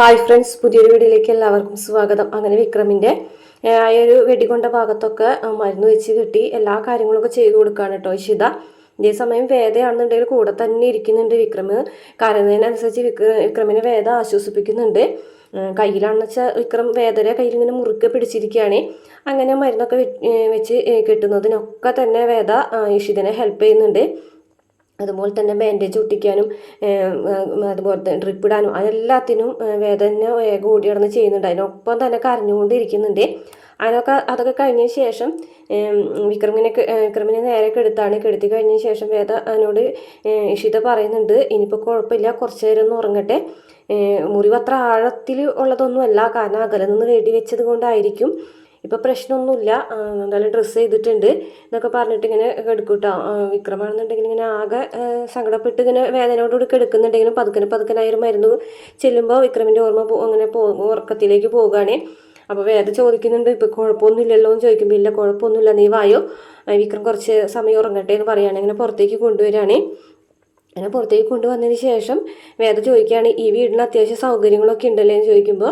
Hi friends, പുതിയൊരു വീഡിയോയിലേക്ക് എല്ലാവർക്കും സ്വാഗതം. അങ്ങനെ വിക്രമിൻ്റെ ആ ഒരു വെടികൊണ്ട ഭാഗത്തൊക്കെ മരുന്ന് വെച്ച് കിട്ടി എല്ലാ കാര്യങ്ങളൊക്കെ ചെയ്തു കൊടുക്കുകയാണ് കേട്ടോ ഇഷിത. ഇതേസമയം വേദയാണെന്നുണ്ടെങ്കിൽ കൂടെ തന്നെ ഇരിക്കുന്നുണ്ട് വിക്രം. കരയുന്നതിനനുസരിച്ച് വിക്രമിനെ വേദ ആശ്വസിപ്പിക്കുന്നുണ്ട്. കയ്യിലാണെന്ന് വെച്ചാൽ വിക്രം വേദരെ കയ്യിൽ ഇങ്ങനെ മുറുക്കെ പിടിച്ചിരിക്കുകയാണ്. അങ്ങനെ മരുന്നൊക്കെ വെച്ച് കെട്ടുന്നതിനൊക്കെ തന്നെ വേദ ഇഷിതനെ ഹെൽപ്പ് ചെയ്യുന്നുണ്ട്. അതുപോലെ തന്നെ ബാൻഡേജ് ഒട്ടിക്കാനും അതുപോലെ തന്നെ ഡ്രിപ്പ് ഇടാനും അതെല്ലാത്തിനും വേദന വേഗം ഓടി നടന്ന് ചെയ്യുന്നുണ്ട്. അതിനൊപ്പം തന്നെ കരഞ്ഞുകൊണ്ടിരിക്കുന്നുണ്ട്. അതൊക്കെ കഴിഞ്ഞ ശേഷം വിക്രമിനെ നേരെ കെടുത്തി കഴിഞ്ഞ ശേഷം വേദ അതിനോട് ഇഷിത പറയുന്നുണ്ട്, ഇനിയിപ്പോൾ കുഴപ്പമില്ല, കുറച്ച് നേരം ഒന്ന് ഉറങ്ങട്ടെ, മുറിവ് അത്ര ആഴത്തിൽ ഉള്ളതൊന്നുമല്ല, കാരണം അകലെ നിന്ന് വെടി വെച്ചത് കൊണ്ടായിരിക്കും, ഇപ്പം പ്രശ്നമൊന്നുമില്ല, എന്തായാലും ഡ്രസ്സ് ചെയ്തിട്ടുണ്ട് എന്നൊക്കെ പറഞ്ഞിട്ട് ഇങ്ങനെ കെടുക്കൂട്ടോ. വിക്രമാണെന്നുണ്ടെങ്കിൽ ഇങ്ങനെ ആകെ സങ്കടപ്പെട്ട് ഇങ്ങനെ വേദനയോടുകൂടി കെടുക്കുന്നുണ്ടെങ്കിലും പതുക്കനായൊരു മരുന്ന് ചെല്ലുമ്പോൾ വിക്രമിൻ്റെ ഓർമ്മ അങ്ങനെ ഉറക്കത്തിലേക്ക് പോവുകയാണ്. അപ്പോൾ വേദ ചോദിക്കുന്നുണ്ട്, ഇപ്പം കുഴപ്പമൊന്നുമില്ലല്ലോ എന്ന് ചോദിക്കുമ്പോൾ ഇല്ല കുഴപ്പമൊന്നുമില്ല, നീ വായോ, വിക്രം കുറച്ച് സമയം ഉറങ്ങട്ടെ എന്ന് പറയുകയാണ്. ഇങ്ങനെ പുറത്തേക്ക് കൊണ്ടുവരികയാണ്. അങ്ങനെ പുറത്തേക്ക് കൊണ്ടുവന്നതിന് ശേഷം വേദ ചോദിക്കുകയാണ്, ഈ വീടിന് അത്യാവശ്യം സൗകര്യങ്ങളൊക്കെ ഉണ്ടല്ലേ എന്ന് ചോദിക്കുമ്പോൾ,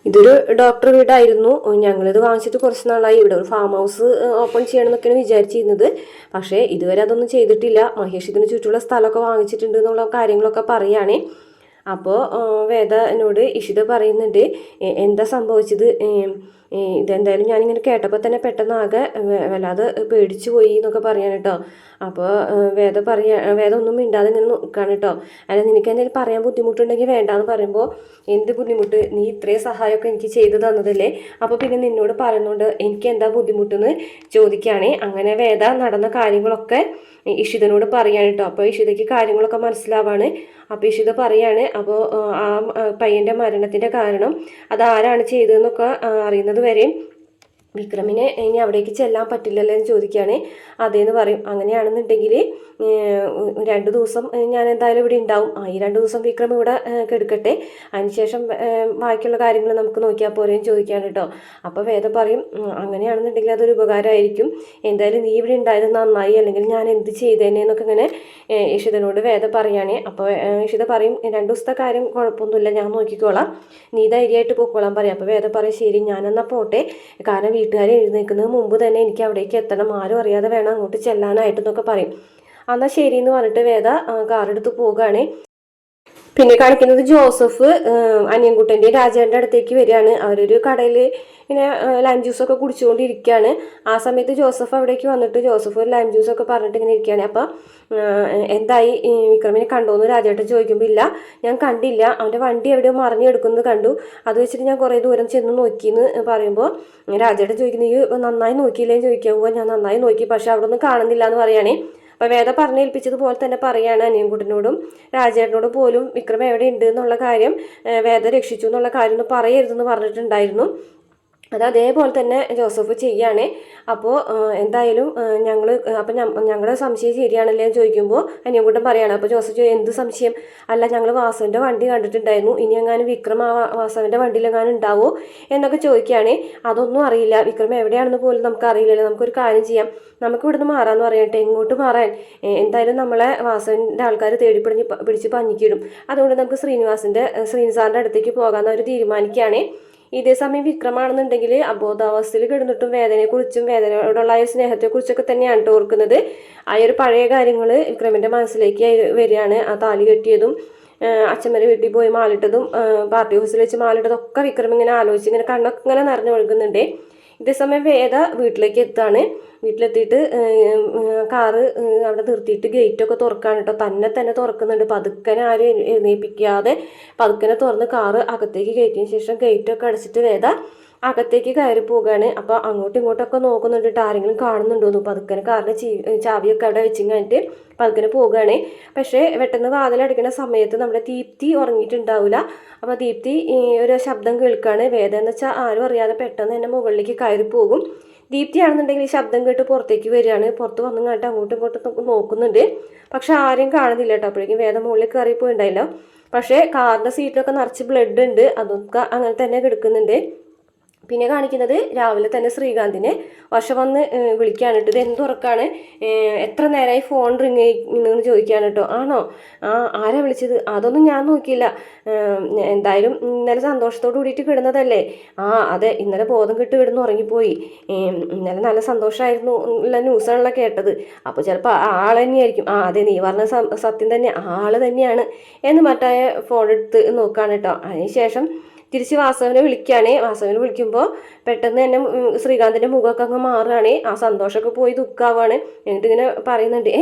ഇതൊരു ഡോക്ടർ വീടായിരുന്നു, ഞങ്ങളിത് വാങ്ങിച്ചിട്ട് കുറച്ച് നാളായി, ഇവിടെ ഒരു ഫാം ഹൗസ് ഓപ്പൺ ചെയ്യണം എന്നൊക്കെയാണ് വിചാരിച്ചിരുന്നത്, പക്ഷേ ഇതുവരെ അതൊന്നും ചെയ്തിട്ടില്ല, മഹേഷ് ഇതിന് ചുറ്റുമുള്ള സ്ഥലമൊക്കെ വാങ്ങിച്ചിട്ടുണ്ട് എന്നുള്ള കാര്യങ്ങളൊക്കെ പറയുകയാണ്. അപ്പോൾ വേദ എന്നോട് ഇഷിത പറയുന്നുണ്ട്, എന്താ സംഭവിച്ചത്, ഇതെന്തായാലും ഞാനിങ്ങനെ കേട്ടപ്പോൾ തന്നെ പെട്ടെന്ന് ആകെ വല്ലാതെ പേടിച്ചു പോയി എന്നൊക്കെ പറയാൻ കേട്ടോ. അപ്പോൾ വേദ ഒന്നും മിണ്ടാതെ ഇങ്ങനെ നിൽക്കുകയാണ് കേട്ടോ. അല്ല, നിനക്ക് എന്തെങ്കിലും പറയാൻ ബുദ്ധിമുട്ടുണ്ടെങ്കിൽ വേണ്ടാന്ന് പറയുമ്പോൾ, എന്ത് ബുദ്ധിമുട്ട്, നീ ഇത്രയും സഹായമൊക്കെ എനിക്ക് ചെയ്തു തന്നതല്ലേ, അപ്പോൾ പിന്നെ നിന്നോട് പറയുന്നുണ്ട് എനിക്ക് എന്താ ബുദ്ധിമുട്ടെന്ന് ചോദിക്കുകയാണ്. അങ്ങനെ വേദ നടന്ന കാര്യങ്ങളൊക്കെ ഇഷിതനോട് പറയാണ് കേട്ടോ. അപ്പോൾ ഇഷിതയ്ക്ക് കാര്യങ്ങളൊക്കെ മനസ്സിലാവാണ്. അപ്പോൾ ഇഷിത പറയാണ്, അപ്പോൾ ആ പയ്യൻ്റെ മരണത്തിൻ്റെ കാരണം അതാരാണ് ചെയ്തതെന്നൊക്കെ അറിയുന്നത് വരെയും വിക്രമിന് ഇനി അവിടേക്ക് ചെല്ലാൻ പറ്റില്ലല്ലോ എന്ന് ചോദിക്കുകയാണ്. അതേന്ന് പറയും. അങ്ങനെയാണെന്നുണ്ടെങ്കിൽ 2 ദിവസം ഞാൻ എന്തായാലും ഇവിടെ ഉണ്ടാവും, ഈ 2 ദിവസം വിക്രം ഇവിടെ കെടുക്കട്ടെ, അതിനുശേഷം ബാക്കിയുള്ള കാര്യങ്ങൾ നമുക്ക് നോക്കിയാൽ പോരെയും ചോദിക്കുകയാണ് കേട്ടോ. അപ്പോൾ വേദ പറയും, അങ്ങനെയാണെന്നുണ്ടെങ്കിൽ അതൊരു ഉപകാരമായിരിക്കും, എന്തായാലും നീ ഇവിടെ ഉണ്ടായത് നന്നായി, അല്ലെങ്കിൽ ഞാൻ എന്ത് ചെയ്തേനെ എന്നൊക്കെ ഇങ്ങനെ ഇഷിതനോട് വേദ പറയുകയാണ്. അപ്പോൾ ഇഷിത പറയും, 2 ദിവസത്തെ കാര്യം കുഴപ്പമൊന്നുമില്ല, ഞാൻ നോക്കിക്കോളാം, നീ ധൈര്യമായിട്ട് പോയിക്കോളാൻ പറയും. അപ്പോൾ വേദ പറയും, ശരി ഞാനെന്നാൽ പോട്ടെ, കാരണം വീട്ടുകാർ എഴുന്നേൽക്കുന്നതിന് മുമ്പ് തന്നെ എനിക്ക് അവിടേക്ക് എത്തണം, ആരും അറിയാതെ വേണം അങ്ങോട്ട് ചെല്ലാനായിട്ടെന്നൊക്കെ പറയും. എന്നാൽ ശരി എന്ന് പറഞ്ഞിട്ട് വേദ കാറെടുത്ത് പോവുകയാണ്. പിന്നെ കാണിക്കുന്നത് ജോസഫ് അനിയൻകുട്ടൻ്റെ രാജേൻ്റെ അടുത്തേക്ക് വരികയാണ്. അവരൊരു കടയിൽ ഇങ്ങനെ ലൈം ജ്യൂസൊക്കെ കുടിച്ചുകൊണ്ടിരിക്കുകയാണ്. ആ സമയത്ത് ജോസഫ് അവിടേക്ക് വന്നിട്ട് ജോസഫ് ഒരു ലൈം ജ്യൂസൊക്കെ പറഞ്ഞിട്ട് ഇങ്ങനെ ഇരിക്കുകയാണ്. അപ്പം എന്തായി, വിക്രമിനെ കണ്ടോന്ന് രാജേട്ടൻ ചോദിക്കുമ്പോൾ ഇല്ല ഞാൻ കണ്ടില്ല, അവൻ്റെ വണ്ടി എവിടെയോ മറിഞ്ഞെടുക്കുന്നത് കണ്ടു, അത് വെച്ചിട്ട് ഞാൻ കുറേ ദൂരം ചെന്ന് നോക്കിയെന്ന് പറയുമ്പോൾ രാജേട്ടൻ ചോദിക്കുന്നത്, ഈ നന്നായി നോക്കിയില്ലേന്ന് ചോദിക്കുമ്പോൾ ഞാൻ നന്നായി നോക്കി, പക്ഷെ അവിടെ ഒന്നും കാണുന്നില്ല എന്ന് പറയുകയാണേ. അപ്പോൾ വേദ പറഞ്ഞേൽപ്പിച്ചതുപോലെ തന്നെ പറയുകയാണ് അനിയൻകുട്ടനോടും രാജേട്ടനോടും പോലും വിക്രം എവിടെ ഉണ്ട് എന്നുള്ള കാര്യം, വേദ രക്ഷിച്ചു എന്നുള്ള കാര്യം ഒന്നും പറയരുതെന്ന് പറഞ്ഞിട്ടുണ്ടായിരുന്നു. അത് അതേപോലെ തന്നെ ജോസഫ് ചെയ്യാണ്. അപ്പോൾ എന്തായാലും ഞങ്ങളുടെ സംശയം ശരിയാണല്ലേ എന്ന് ചോദിക്കുമ്പോൾ അനിയൻകുട്ടൻ പറയാണ്. അപ്പോൾ ജോസഫ് എന്ത് സംശയം, അല്ല ഞങ്ങൾ വാസുവിൻ്റെ വണ്ടി കണ്ടിട്ടുണ്ടായിരുന്നു, ഇനി എങ്ങാനും വിക്രം ആ വാസുവിൻ്റെ വണ്ടിയിലെങ്ങാനും ഉണ്ടാവോ എന്നൊക്കെ ചോദിക്കുകയാണ്. അതൊന്നും അറിയില്ല, വിക്രം എവിടെയാണെന്ന് പോലും നമുക്ക് അറിയില്ലല്ലോ, നമുക്കൊരു കാര്യം ചെയ്യാം, നമുക്ക് ഇവിടുന്ന് മാറാമെന്ന് പറയട്ടെ, എങ്ങോട്ട് മാറാൻ, എന്തായാലും നമ്മളെ വാസുവിൻ്റെ ആൾക്കാർ പിടിച്ച് പഞ്ഞിക്കിടും, അതുകൊണ്ട് നമുക്ക് ശ്രീനിസാറിൻ്റെ അടുത്തേക്ക് പോകാമെന്ന് അവർ തീരുമാനിക്കുകയാണ്. ഇതേസമയം വിക്രമാണെന്നുണ്ടെങ്കിൽ അബോധാവസ്ഥയിൽ കിടന്നിട്ടും വേദനയെക്കുറിച്ചും വേദനയോടുള്ള സ്നേഹത്തെക്കുറിച്ചൊക്കെ തന്നെയാണ് ഓർക്കുന്നത്. ആ ഒരു പഴയ കാര്യങ്ങൾ വിക്രമിൻ്റെ മനസ്സിലേക്ക് വരികയാണ്. ആ താലി കെട്ടിയതും അച്ഛമ്മരെ വീട്ടിൽ പോയി മാലിട്ടതും പാർട്ടി ഓഫീസിൽ വെച്ച് മാലിട്ടതും ഒക്കെ വിക്രം ഇങ്ങനെ ആലോചിച്ച് ഇങ്ങനെ കണ്ണൊക്കെ ഇങ്ങനെ നിറഞ്ഞൊഴുകുന്നുണ്ട്. ഇതേസമയം വേദ വീട്ടിലേക്ക് എത്താണ്. വീട്ടിലെത്തിയിട്ട് കാറ് അവിടെ നിർത്തിയിട്ട് ഗേറ്റൊക്കെ തുറക്കാണ് കേട്ടോ. തന്നെ തുറക്കുന്നുണ്ട്, പതുക്കനെ ആരും എഴുന്നേൽപ്പിക്കാതെ പതുക്കനെ തുറന്ന് കാറ് അകത്തേക്ക് കയറ്റിയതിന് ശേഷം ഗേറ്റൊക്കെ അടച്ചിട്ട് വേദ അകത്തേക്ക് കയറി പോവുകയാണ്. അപ്പോൾ അങ്ങോട്ടും ഇങ്ങോട്ടൊക്കെ നോക്കുന്നുണ്ട്, ആരെങ്കിലും കാണുന്നുണ്ടോന്ന്. പതുക്കനെ കാറിൻ്റെ ചാവിയൊക്കെ അവിടെ വെച്ച് കഴിഞ്ഞിട്ട് പതുക്കനെ പോവുകയാണ്. പക്ഷേ പെട്ടെന്ന് വാതിലടിക്കുന്ന സമയത്ത് നമ്മുടെ ദീപ്തി ഉറങ്ങിയിട്ടുണ്ടാവില്ല. അപ്പോൾ ദീപ്തി ഒരു ശബ്ദം കേൾക്കുകയാണ്. വേദ എന്ന് വെച്ചാൽ ആരും അറിയാതെ പെട്ടെന്ന് തന്നെ മുകളിലേക്ക് കയറി പോകും. ദീപ്തി ആണെന്നുണ്ടെങ്കിൽ ഈ ശബ്ദം കേട്ട് പുറത്തേക്ക് വരികയാണ്. പുറത്ത് വന്നു കണ്ടിട്ട് അങ്ങോട്ടും ഇങ്ങോട്ടും നോക്കുന്നുണ്ട്, പക്ഷെ ആരും കാണുന്നില്ല കേട്ടോ. അപ്പോഴേക്കും വേദ മുകളിൽ കയറി പോയിണ്ടായില്ല. പക്ഷേ കാറിൻ്റെ സീറ്റിലൊക്കെ നിറച്ച് ബ്ലഡ് ഉണ്ട്, അതൊക്കെ അങ്ങനെ തന്നെ കിടക്കുന്നുണ്ട്. പിന്നെ കാണിക്കുന്നത് രാവിലെ തന്നെ ശ്രീകാന്തിനെ വർഷ വന്ന് വിളിക്കാണ് കേട്ടോ. ഇത് എന്തുറക്കാണ്, എത്ര നേരമായി ഫോൺ റിങ് ചെയ്യുന്നു ചോദിക്കാണ് കേട്ടോ. ആണോ, ആരാ വിളിച്ചത്? അതൊന്നും ഞാൻ നോക്കിയില്ല, എന്തായാലും ഇന്നലെ സന്തോഷത്തോട് കൂടിയിട്ട് കിടന്നതല്ലേ? അതെ, ഇന്നലെ ബോധം കിട്ട് കിടന്ന് ഉറങ്ങിപ്പോയി. ഇന്നലെ നല്ല സന്തോഷമായിരുന്നു ഉള്ള ന്യൂസാണല്ലോ കേട്ടത്. അപ്പോൾ ചിലപ്പോൾ ആൾ തന്നെയായിരിക്കും. അതെ, നീ പറഞ്ഞ സത്യം തന്നെ, ആള് തന്നെയാണ് എന്ന് മറ്റായ ഫോൺ എടുത്ത് നോക്കാണ് കേട്ടോ. അതിനുശേഷം തിരിച്ച് വാസവനെ വിളിക്കുകയാണ്. വാസവനെ വിളിക്കുമ്പോൾ പെട്ടെന്ന് തന്നെ ശ്രീകാന്തിൻ്റെ മുഖമൊക്കെ അങ്ങ് മാറുകയാണ്. ആ സന്തോഷമൊക്കെ പോയി ദുഃഖമാവാണ്. എന്നിട്ട് ഇങ്ങനെ പറയുന്നുണ്ട്,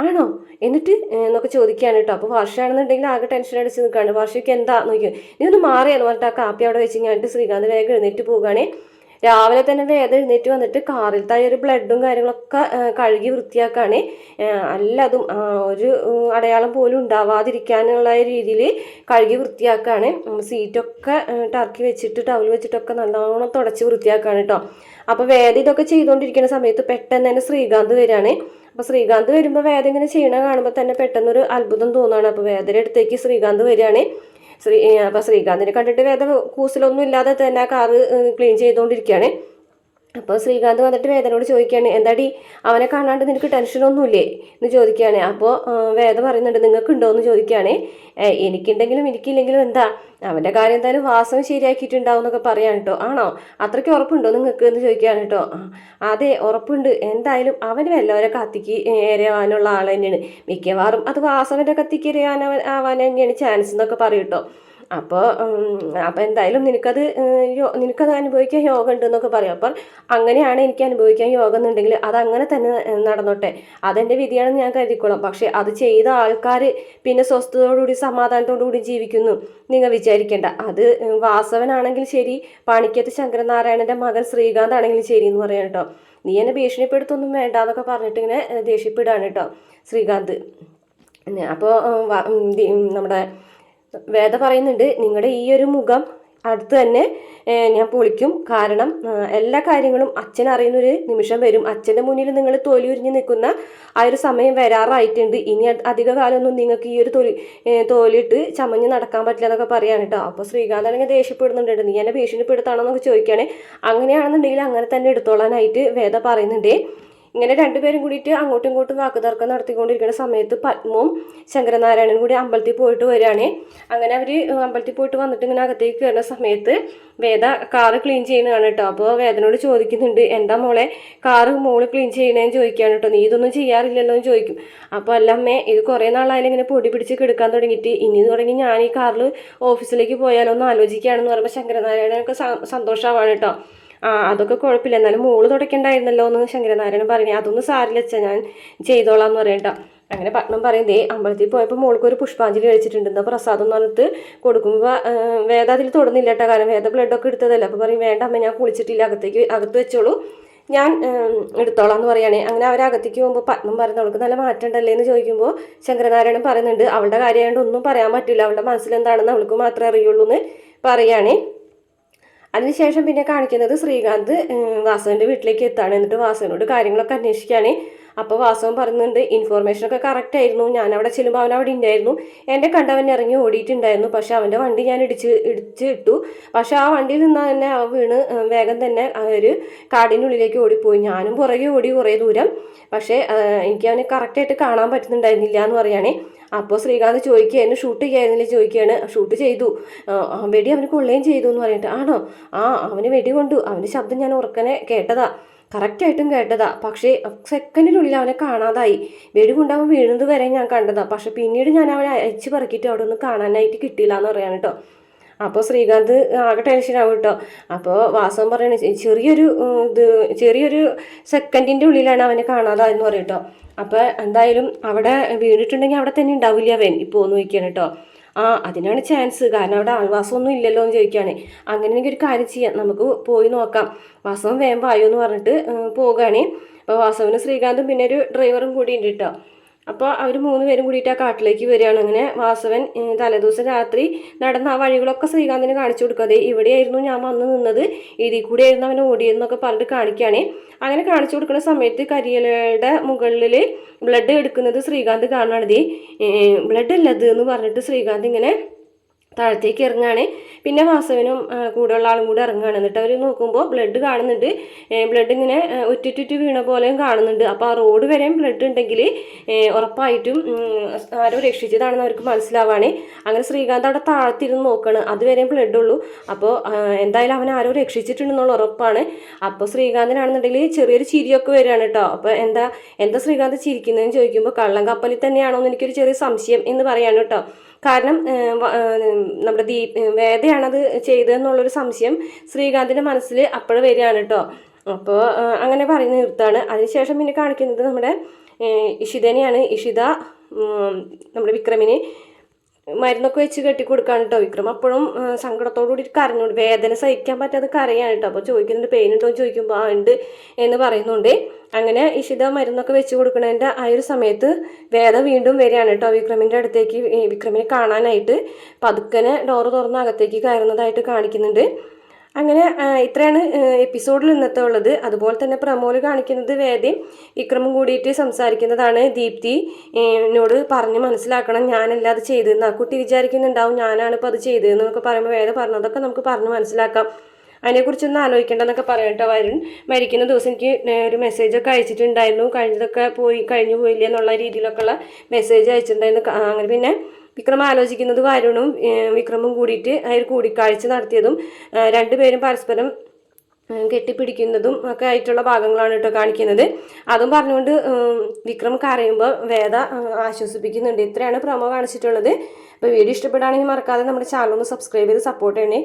ആണോ, എന്നിട്ട് എന്നൊക്കെ ചോദിക്കുകയാണ് കേട്ടോ. അപ്പോൾ വർഷമാണെന്നുണ്ടെങ്കിൽ ആകെ ടെൻഷൻ അടിച്ച് നിൽക്കുകയാണ്. വർഷയ്ക്ക് എന്താ നോക്കിയോ, നീ ഒന്ന് മാറിയെന്ന് പറഞ്ഞിട്ട് ആ കാപ്പി അവിടെ വെച്ച് കഴിഞ്ഞിട്ട് ശ്രീകാന്ത് വേഗം എഴുന്നേറ്റ് പോവുകയാണ്. രാവിലെ തന്നെ വേദം എഴുന്നേറ്റ് വന്നിട്ട് കാറിലത്തെ ഒരു ബ്ലഡും കാര്യങ്ങളൊക്കെ കഴുകി വൃത്തിയാക്കാണ്. എല്ലാതും ഒരു അടയാളം പോലും ഉണ്ടാവാതിരിക്കാനുള്ള രീതിയിൽ കഴുകി വൃത്തിയാക്കാണ്. സീറ്റൊക്കെ ടർക്കി വെച്ചിട്ട് ടവൽ വെച്ചിട്ടൊക്കെ നല്ലോണം തുടച്ച് വൃത്തിയാക്കാണ് കേട്ടോ. അപ്പോൾ വേദ ഇതൊക്കെ ചെയ്തുകൊണ്ടിരിക്കുന്ന സമയത്ത് പെട്ടെന്ന് തന്നെ ശ്രീകാന്ത് വരികയാണ്. അപ്പോൾ ശ്രീകാന്ത് വരുമ്പോൾ വേദ ഇങ്ങനെ ചെയ്യണ കാണുമ്പോൾ തന്നെ പെട്ടെന്നൊരു അത്ഭുതം തോന്നുകയാണ്. അപ്പോൾ വേദയുടെ അടുത്തേക്ക് ശ്രീകാന്ത് വരികയാണ്. അപ്പോൾ ശ്രീകാന്തിനെ കണ്ടിട്ട് വേദ കൂസലൊന്നും ഇല്ലാതെ തന്നെ ആ കാറ് ക്ലീൻ ചെയ്തുകൊണ്ടിരിക്കുകയാണ്. അപ്പോൾ ശ്രീകാന്ത് വന്നിട്ട് വേദനോട് ചോദിക്കുകയാണ്, എന്താടി അവനെ കാണാണ്ട് നിനക്ക് ടെൻഷനൊന്നുമില്ലേ എന്ന് ചോദിക്കുകയാണ്. അപ്പോൾ വേദ പറയുന്നുണ്ട്, നിങ്ങൾക്ക് ഉണ്ടോ എന്ന് ചോദിക്കുകയാണ്. എനിക്കുണ്ടെങ്കിലും എനിക്കില്ലെങ്കിലും എന്താ, അവൻ്റെ കാര്യം എന്തായാലും വാസം ശരിയാക്കിയിട്ടുണ്ടാവും എന്നൊക്കെ പറയാൻ കേട്ടോ. ആണോ, അത്രയ്ക്ക് ഉറപ്പുണ്ടോ നിങ്ങൾക്ക് എന്ന് ചോദിക്കുകയാണ് കേട്ടോ. അതെ, ഉറപ്പുണ്ട്. എന്തായാലും അവന് വല്ലവരെ കത്തിക്ക് എരയാവാനുള്ള ആൾ തന്നെയാണ്. മിക്കവാറും അത് വാസവൻ്റെ കത്തിക്ക് ആവാൻ തന്നെയാണ് ചാൻസ് എന്നൊക്കെ പറയും കേട്ടോ. അപ്പോൾ എന്തായാലും നിനക്കത് അനുഭവിക്കാൻ യോഗം ഉണ്ട് എന്നൊക്കെ പറയും. അപ്പം അങ്ങനെയാണ് എനിക്ക് അനുഭവിക്കാൻ യോഗം എന്നുണ്ടെങ്കിൽ അതങ്ങനെ തന്നെ നടന്നോട്ടെ, അതെൻ്റെ വിധിയാണെന്ന് ഞാൻ കരുതിക്കോളാം. പക്ഷേ അത് ചെയ്ത ആൾക്കാർ പിന്നെ സ്വസ്ഥതയോടുകൂടി സമാധാനത്തോടുകൂടി ജീവിക്കുന്നു നിങ്ങൾ വിചാരിക്കേണ്ട. അത് വാസവനാണെങ്കിൽ ശരി, പണിക്കത്ത് ശങ്കരനാരായണൻ്റെ മകൻ ശ്രീകാന്ത് ആണെങ്കിലും ശരി എന്ന് പറയാം കേട്ടോ. നീ എന്നെ ഭീഷണിപ്പെടുത്തൊന്നും വേണ്ട എന്നൊക്കെ പറഞ്ഞിട്ട് ഇങ്ങനെ ദേഷ്യപ്പെടുകയാണ് കേട്ടോ ശ്രീകാന്ത്. അപ്പോൾ നമ്മുടെ വേദ പറയുന്നുണ്ട്, നിങ്ങളുടെ ഈ ഒരു മുഖം അടുത്ത് തന്നെ ഞാൻ പൊളിക്കും. കാരണം എല്ലാ കാര്യങ്ങളും അച്ഛൻ അറിയുന്നൊരു നിമിഷം വരും. അച്ഛൻ്റെ മുന്നിൽ നിങ്ങൾ തൊലി ഉരിഞ്ഞ് നിൽക്കുന്ന ആ ഒരു സമയം വരാറായിട്ടുണ്ട്. ഇനി അധിക കാലമൊന്നും നിങ്ങൾക്ക് ഈ ഒരു തോലിട്ട് ചമഞ്ഞ് നടക്കാൻ പറ്റില്ല എന്നൊക്കെ പറയാണ് കേട്ടോ. അപ്പോൾ ശ്രീകാന്ത് ആണെങ്കിൽ ദേഷ്യപ്പെടുന്നുണ്ട്, നീ എന്നെ ഭീഷണിപ്പെടുത്താണോ എന്നൊക്കെ ചോദിക്കുകയാണ്. അങ്ങനെയാണെന്നുണ്ടെങ്കിൽ അങ്ങനെ തന്നെ എടുത്തോളാനായിട്ട് വേദ പറയുന്നുണ്ട്. ഇങ്ങനെ രണ്ടുപേരും കൂടിയിട്ട് അങ്ങോട്ടും ഇങ്ങോട്ടും വാക്കുതർക്കം നടത്തിക്കൊണ്ടിരിക്കുന്ന സമയത്ത് പത്മവും ശങ്കരനാരായണനും കൂടി അമ്പലത്തിൽ പോയിട്ട് വരികയാണ്. അങ്ങനെ അവർ അമ്പലത്തിൽ പോയിട്ട് വന്നിട്ട് ഇങ്ങനെ അകത്തേക്ക് കയറുന്ന സമയത്ത് വേദ കാറ് ക്ലീൻ ചെയ്യണതാണ് കേട്ടോ. അപ്പോൾ വേദനോട് ചോദിക്കുന്നുണ്ട്, എന്താ മോളെ മോള് ക്ലീൻ ചെയ്യണേന്ന് ചോദിക്കുകയാണ് കേട്ടോ. നീ ഇതൊന്നും ചെയ്യാറില്ലല്ലോ എന്ന് ചോദിക്കും. അപ്പോൾ അല്ല അമ്മേ, ഇത് കുറേ നാളായാലും ഇങ്ങനെ പൊടി പിടിച്ച് കിടക്കാൻ തുടങ്ങിയിട്ട് ഇനി തുടങ്ങി ഞാൻ ഈ കാറിൽ ഓഫീസിലേക്ക് പോയാലോ എന്ന് ആലോചിക്കുകയാണെന്ന് പറയുമ്പോൾ ശങ്കരനാരായണനൊക്കെ സന്തോഷമാവാണ് കേട്ടോ. അതൊക്കെ കുഴപ്പമില്ല, എന്നാലും മോള് തുടയ്ക്കണ്ടായിരുന്നല്ലോ എന്ന് ശങ്കരനാരായണൻ പറഞ്ഞു. അതൊന്നും സാരില്ല അച്ഛാ, ഞാൻ ചെയ്തോളാം എന്ന് പറയണ്ട. അങ്ങനെ പത്മം പറയുന്നേ, അമ്പലത്തിൽ പോയപ്പോൾ മോൾക്ക് ഒരു പുഷ്പാഞ്ജലി കഴിച്ചിട്ടുണ്ട്, എന്താ പ്രസാദം എന്ന് പറഞ്ഞിട്ട് കൊടുക്കുമ്പോൾ വേദ അതിൽ തൊടുന്നില്ല കേട്ടോ. കാരണം വേദ ബ്ലഡൊക്കെ എടുത്തതല്ല. അപ്പോൾ പറയും, വേണ്ട അമ്മ, ഞാൻ കുളിച്ചിട്ടില്ല, അകത്ത് വെച്ചോളൂ, ഞാൻ എടുത്തോളാം എന്ന് പറയുകയാണെ. അങ്ങനെ അവരകത്തേക്ക് പോകുമ്പോൾ പത്മം പറയുന്നത്, അവൾക്ക് നല്ല മാറ്റം ഉണ്ടല്ലേ എന്ന് ചോദിക്കുമ്പോൾ ശങ്കരനാരായണൻ പറയുന്നുണ്ട്, അവളുടെ കാര്യമായതുകൊണ്ട് ഒന്നും പറയാൻ പറ്റില്ല, അവളുടെ മനസ്സിലെന്താണെന്ന് അവൾക്ക് മാത്രമേ അറിയുള്ളൂ എന്ന് പറയുകയാണെ. അതിനുശേഷം പിന്നെ കാണിക്കുന്നത് ശ്രീകാന്ത് വാസവൻ്റെ വീട്ടിലേക്ക് എത്താണ്. എന്നിട്ട് വാസവനോട് കാര്യങ്ങളൊക്കെ അന്വേഷിക്കുകയാണ്. അപ്പോൾ വാസവൻ പറയുന്നുണ്ട്, ഇൻഫോർമേഷനൊക്കെ കറക്റ്റ് ആയിരുന്നു, ഞാൻ അവിടെ ചെല്ലുമ്പോൾ അവൻ അവിടെ ഉണ്ടായിരുന്നു, എന്നെ കണ്ടവൻ ഇറങ്ങി ഓടിയിട്ടുണ്ടായിരുന്നു. പക്ഷെ അവൻ്റെ വണ്ടി ഞാൻ ഇടിച്ചിട്ടു. പക്ഷെ ആ വണ്ടിയിൽ നിന്ന് തന്നെ അവൻ വീണ് വേഗം തന്നെ ഒരു കാടിനുള്ളിലേക്ക് ഓടിപ്പോയി. ഞാനും പുറകെ ഓടി കുറേ ദൂരം. പക്ഷേ എനിക്ക് അവനെ കറക്റ്റായിട്ട് കാണാൻ പറ്റുന്നുണ്ടായിരുന്നില്ല എന്ന് പറയുകയാണേ. അപ്പോൾ ശ്രീകാന്ത് ചോദിക്കുകയായിരുന്നു, ഷൂട്ട് ചെയ്യായിരുന്നില്ല ചോദിക്കുകയാണ്. ഷൂട്ട് ചെയ്തു, വെടി അവന് കൊള്ളുകയും ചെയ്തു എന്ന് പറഞ്ഞിട്ട്. ആണോ, അവന് വെടി കൊണ്ടു, അവൻ്റെ ശബ്ദം ഞാൻ ഉറക്കനെ കേട്ടതാ, കറക്റ്റായിട്ടും കേട്ടതാ. പക്ഷേ സെക്കൻഡിനുള്ളിൽ അവനെ കാണാതായി. വെടി കൊണ്ടവൻ വീഴുന്നത് വരെ ഞാൻ കണ്ടതാ. പക്ഷെ പിന്നീട് ഞാൻ അവനെ അയച്ചു പറക്കിയിട്ട് അവിടെ ഒന്നും കാണാനായിട്ട് കിട്ടിയില്ല എന്ന് പറയാൻ കേട്ടോ. അപ്പോൾ ശ്രീകാന്ത് ആകെ ടെൻഷനാവും കേട്ടോ. അപ്പോൾ വാസവൻ പറയണ, ചെറിയൊരു സെക്കൻഡിൻ്റെ ഉള്ളിലാണ് അവനെ കാണാതായെന്ന് പറയും കേട്ടോ. അപ്പോൾ എന്തായാലും അവിടെ വീണിട്ടുണ്ടെങ്കിൽ അവിടെ തന്നെ ഉണ്ടാവില്ല അവൻ ഇപ്പോൾ എന്ന് ചോദിക്കുകയാണ് കേട്ടോ. അതിനാണ് ചാൻസ്, കാരണം അവിടെ ആൾവാസമൊന്നും ഇല്ലല്ലോ എന്ന് ചോദിക്കുകയാണ്. അങ്ങനെയെങ്കിൽ ഒരു കാര്യം ചെയ്യാം, നമുക്ക് പോയി നോക്കാം, വാസവൻ വേഗം വായോ എന്ന് പറഞ്ഞിട്ട് പോകുകയാണ്. അപ്പോൾ വാസവനും ശ്രീകാന്തും പിന്നെ ഒരു ഡ്രൈവറും കൂടി ഉണ്ട് കേട്ടോ. അപ്പോൾ അവർ 3 പേരും കൂടിയിട്ട് ആ കാട്ടിലേക്ക് വരികയാണ്. അങ്ങനെ വാസവൻ തലേദിവസം രാത്രി നടന്ന ആ വഴികളൊക്കെ ശ്രീകാന്തിന് കാണിച്ചു കൊടുക്കാതെ, ഇവിടെയായിരുന്നു ഞാൻ വന്ന് നിന്നത്, ഇതിൽ കൂടെ ആയിരുന്നു അവൻ ഓടിയെന്നൊക്കെ പറഞ്ഞിട്ട് കാണിക്കുകയാണ്. അങ്ങനെ കാണിച്ചു കൊടുക്കുന്ന സമയത്ത് കരിയിലയുടെ മുകളിൽ ബ്ലഡ് എടുക്കുന്നത് ശ്രീകാന്ത് കാണുകയാണത്. ബ്ലഡ് അല്ലത് എന്ന് പറഞ്ഞിട്ട് ശ്രീകാന്ത് ഇങ്ങനെ താഴത്തേക്ക് ഇറങ്ങുകയാണ്. പിന്നെ വാസവനും കൂടെയുള്ള ആളും കൂടെ ഇറങ്ങുകയാണ്. എന്നിട്ട് അവർ നോക്കുമ്പോൾ ബ്ലഡ് കാണുന്നുണ്ട്. ബ്ലഡ് ഇങ്ങനെ ഒറ്റിറ്റിട്ട് വീണ പോലെയും കാണുന്നുണ്ട്. അപ്പോൾ ആ റോഡ് വരെയും ബ്ലഡ് ഉണ്ടെങ്കിൽ ഉറപ്പായിട്ടും ആരോ രക്ഷിച്ചതാണെന്ന് അവർക്ക് മനസ്സിലാവാണ്. അങ്ങനെ ശ്രീകാന്ത് അവിടെ താഴത്തിരുന്ന് നോക്കുകയാണ്. അതുവരെയും ബ്ലഡ് ഉള്ളൂ. അപ്പോൾ എന്തായാലും അവൻ ആരോ രക്ഷിച്ചിട്ടുണ്ടെന്നുള്ള ഉറപ്പാണ്. അപ്പോൾ ശ്രീകാന്തിനാണെന്നുണ്ടെങ്കിൽ ചെറിയൊരു ചിരിയൊക്കെ വരികയാണ് കേട്ടോ. അപ്പോൾ എന്താ ശ്രീകാന്ത് ചിരിക്കുന്നതെന്ന് ചോദിക്കുമ്പോൾ കള്ളം കപ്പലിൽ തന്നെയാണോ എന്ന് എനിക്കൊരു ചെറിയ സംശയം എന്ന് പറയാണ് കേട്ടോ. കാരണം നമ്മുടെ വേദയാണത് ചെയ്തതെന്നുള്ളൊരു സംശയം ശ്രീകാന്തിൻ്റെ മനസ്സിൽ അപ്പോഴും വരികയാണ് കേട്ടോ. അപ്പോൾ അങ്ങനെ പറയുന്ന നിർത്താണ്. അതിനുശേഷം പിന്നെ കാണിക്കുന്നത് നമ്മുടെ ഇഷിതനെയാണ്. ഇഷിത നമ്മുടെ വിക്രമിന് മരുന്നൊക്കെ വെച്ച് കെട്ടിക്കൊടുക്കാണ് കേട്ടോ. വിക്രം അപ്പോഴും സങ്കടത്തോടു കൂടി കരഞ്ഞുകൊണ്ട് വേദന സഹിക്കാൻ പറ്റാതെ കരയാണ് കേട്ടോ. അപ്പോൾ ചോദിക്കുന്നുണ്ട് പെയിൻ ഉണ്ടോ എന്ന് ചോദിക്കുമ്പോൾ ആ ഉണ്ട് എന്ന് പറയുന്നുണ്ട്. അങ്ങനെ ഇഷിത മരുന്നൊക്കെ വെച്ച് കൊടുക്കണതിൻ്റെ ആ ഒരു സമയത്ത് വേദ വീണ്ടും വരികയാണ് കേട്ടോ വിക്രമിൻ്റെ അടുത്തേക്ക്, വിക്രമിനെ കാണാനായിട്ട്. പതുക്കനെ ഡോറ് തുറന്ന് അകത്തേക്ക് കയറുന്നതായിട്ട് കാണിക്കുന്നുണ്ട്. അങ്ങനെ ഇത്രയാണ് എപ്പിസോഡിൽ ഇന്നത്തെ ഉള്ളത്. അതുപോലെ തന്നെ പ്രമോല് കാണിക്കുന്നത് വേദയും വിക്രമും കൂടിയിട്ട് സംസാരിക്കുന്നതാണ്. ദീപ്തി എന്നോട് പറഞ്ഞ് മനസ്സിലാക്കണം ഞാനല്ല അത് ചെയ്തതെന്ന്. ആ കുട്ടി വിചാരിക്കുന്നുണ്ടാവും ഞാനാണ് ഇപ്പോൾ അത് ചെയ്തതെന്നൊക്കെ പറയുമ്പോൾ വേദ പറഞ്ഞതൊക്കെ നമുക്ക് പറഞ്ഞ് മനസ്സിലാക്കാം, അതിനെക്കുറിച്ചൊന്നും ആലോചിക്കേണ്ടെന്നൊക്കെ പറയാം കേട്ടോ. വരുൺ മരിക്കുന്ന ദിവസം എനിക്ക് ഒരു മെസ്സേജൊക്കെ അയച്ചിട്ടുണ്ടായിരുന്നു, കഴിഞ്ഞു പോയില്ല എന്നുള്ള രീതിയിലൊക്കെയുള്ള മെസ്സേജ് അയച്ചിട്ടുണ്ടായിരുന്നു. അങ്ങനെ പിന്നെ വിക്രം ആലോചിക്കുന്നത് വരുണും വിക്രമും കൂടിയിട്ട് ഒരു കൂടിക്കാഴ്ച നടത്തിയതും രണ്ടുപേരും പരസ്പരം കെട്ടിപ്പിടിക്കുന്നതും ഒക്കെ ആയിട്ടുള്ള ഭാഗങ്ങളാണ് കേട്ടോ കാണിക്കുന്നത്. അതും പറഞ്ഞുകൊണ്ട് വിക്രം കരയുമ്പോൾ വേദ ആശ്വസിപ്പിക്കുന്നുണ്ട്. ഇത്രയാണ് പ്രൊമോ കാണിച്ചിട്ടുള്ളത്. അപ്പോൾ വീഡിയോ ഇഷ്ടപ്പെടുകയാണെങ്കിൽ മറക്കാതെ നമ്മുടെ ചാനൽ ഒന്ന് സബ്സ്ക്രൈബ് ചെയ്ത് സപ്പോർട്ട് ചെയ്യണേ.